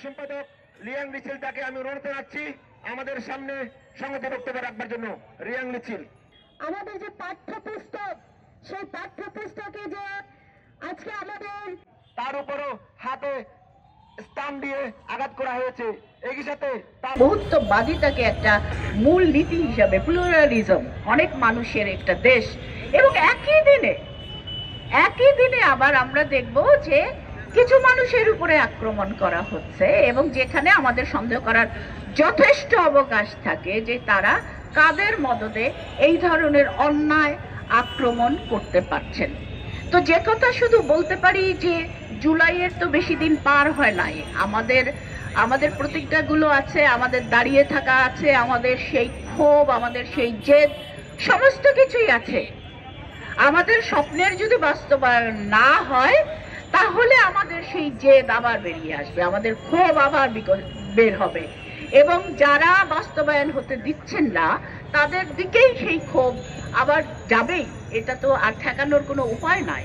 সম্পাদক রিয়াং লিচিলটাকে আমি অনুরোধ জানাচ্ছি আমাদের সামনে সংহতি বক্তব্য রাখবার জন্য। রিয়াং লিচিল। আমাদের যে পাঠ্যপুস্তক, সেই পাঠ্যপুস্তকে যে আজকে আমাদের তার উপরও হাতে স্থান দিয়ে আঘাত করা হয়েছে। একই সাথে বহুত্ববাদিতাকে একটা মূল নীতি হিসাবে, প্লুরালিজম, অনেক মানুষের একটা দেশ, এবং একই দিনে আবার আমরা দেখব যে কিছু মানুষের উপরে আক্রমণ করা হচ্ছে, এবং যেখানে আমাদের সন্দেহ করার যথেষ্ট অবকাশ থাকে যে তারা কাদের মদদে এই ধরনের অন্যায় আক্রমণ করতে পারছেন। তো যে কথা শুধু বলতে পারি যে জুলাইয়ের তো বেশি দিন পার হয় নাই, আমাদের প্রতিজ্ঞাগুলো আছে, আমাদের দাঁড়িয়ে থাকা আছে, আমাদের সেই ক্ষোভ, আমাদের সেই জেদ, সমস্ত কিছুই আছে। আমাদের স্বপ্নের যদি বাস্তবায়ন না হয় তাহলে আমাদের সেই জেদ আবার বেরিয়ে আসবে, আমাদের ক্ষোভ আবার বের হবে, এবং যারা বাস্তবায়ন হতে দিচ্ছেন না তাদের দিকেই সেই ক্ষোভ আবার যাবেই। এটা তো আর ঠেকানোর কোনো উপায় নাই।